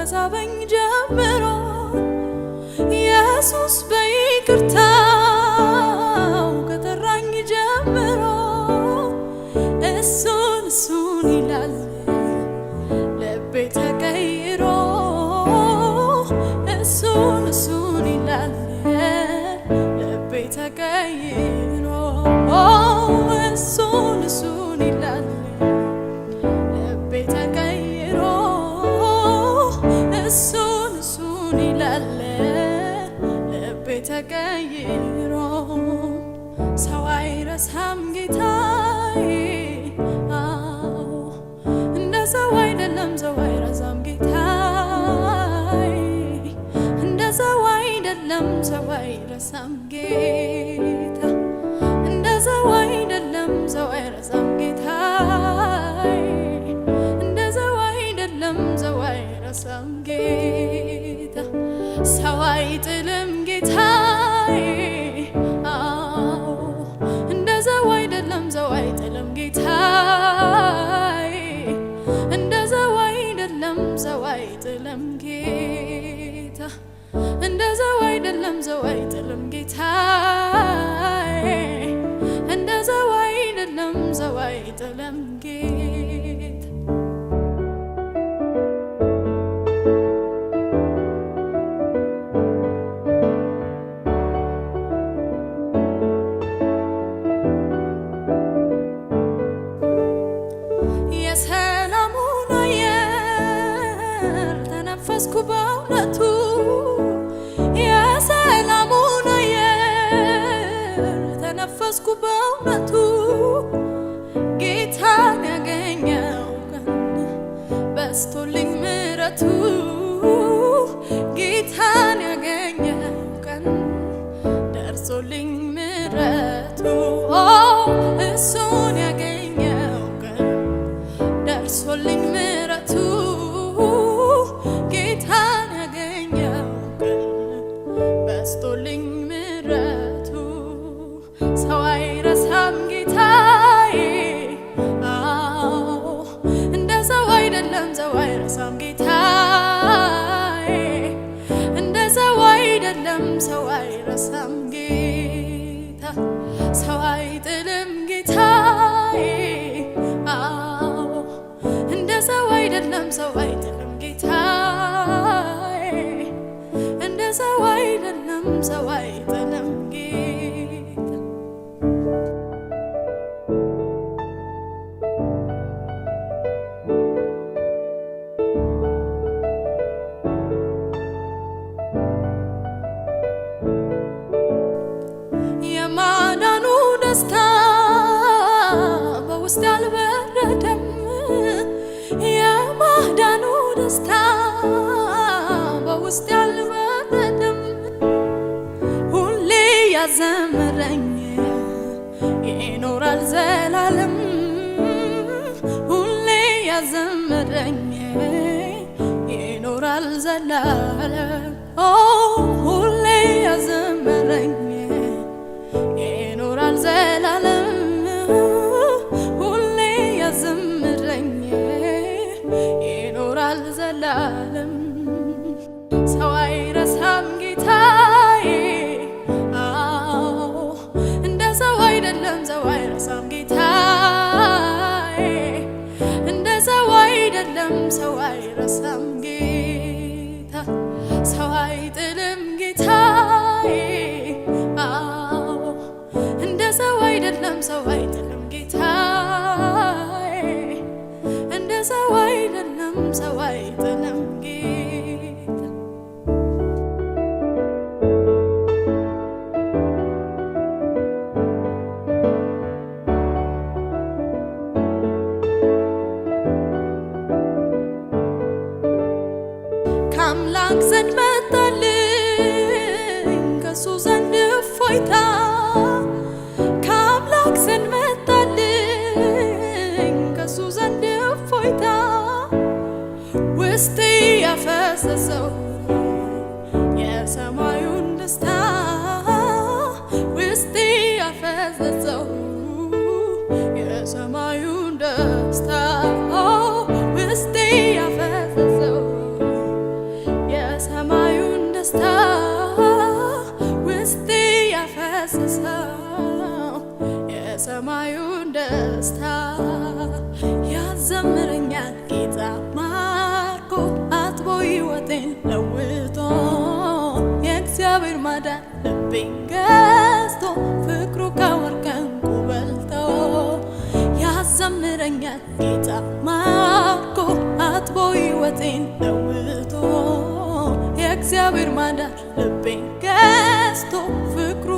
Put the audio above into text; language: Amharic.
ከሳበኝ ጀምሮ ኢየሱስ በይቅርታው ከጠራኝ ጀምሮ እሱን ይላል ልቤ ተቀይሮ እሱን ይላል ልቤ ተቀይሮ እሱን ይላል ልቤ ተቀይሮ እሱን ይላል ልቤ ተቀይሮ ሰው አይረሳም ጌታዬ እንደ ሰው አይደለም ሰው አይረሳም ጌታዬ እንደ ሰው አይደለም ሰው አይረሳም ጌታ እንደ ሰው አይደለም ሰው አይረሳም ጌታዬ እንደ ሰው አይደለም ሰው አይረሳም ጌታ ሰው አይጥልም ጌታዬ እንደ ሰው አይደለም ሰው አይጥልም ጌታዬ እንደ ሰው አይደለም ሰው አይጥልም ጌታ እንደ ሰው አይደለም ሰው አይጥልም ጌታዬ እንደ ሰው አይደለም ሰው አይጥልም ጌታ የሰላሙን አየር ተነፈስኩ በእውነቱ የሰላሙን አየር ተነፈስኩ በእውነቱ ጌታን ያገኘው ቀን በስቶልኝ ምሕረቱ ጌታን ያገኘው ቀን ደርሶልኝ ምሕረቱ እሱን ያገኘው ቀን ደርሶልኝ ምሕረቱ ጌታን ያገኘው ቀን በስቶልኝ ምሕረቱ ሰው አይረሳም ጌታዬ እንደ ሰው አይደለም ሰው አይረሳም ጌታዬ እንደ ሰው አይደለም ሰው አይረሳም ጌታ ሰው አይጥልም ጌታዬ እንደ ሰው አይደለም ሰው አይጥልም ጌታዬ እንደ ሰው አይደለም ሰው አይጥልም ጌታ የማዳኑ ደስታ በውስጥ አልበረደም የማዳኑ ደስታ በውስጥ አልበረደም ሁሌ ያዘመረኝ ይኖራል ዘላለም ሁሌ ያዘመረኝ ይኖራል ዘላለም ሁሌ ያዘመረኝ ይኖራል ዘላለም ሁሌ ያዘምረኝ ይኖራል ዘላለም ሰው አይረሳም ጌታዬ እንደ ሰው አይደለም ሰው አይረሳም ጌታዬ እንደ ሰው አይደለም ሰው አይረሳም ጌታ ሰው አይጥልም ጌታዬ እንደ ሰው አይደለም ሰው አይጥልም ጌታዬ እንደ ሰው አይደለም ሰው አይጥልም ጌታ ከአምላክ ዘንድ መጣልኝ ከሱ ዘንድ እፎይታ ከአምላክ ዘንድ መጣልኝ ከሱ ዘንድ እፎይታ ውስጤ ያፈሰሰው የሰማዩን ደስታ ውስጤ ያፈሰሰው የሰማዩን ደስታ ውስጤ ያፈሰሰው ሕይወቴን ለውጦ የእግዚአብሔር ማዳን ልቤን ገዝቶ ፍቅሩ ከወርቅ ዕንቁ በልጦ ያዘምረኛል ጌታ ማርኮ አጥቦ ሕይወቴን ለውጦ የእግዚአብሔር ማዳን ልቤን ገዝቶ ፍቅሩ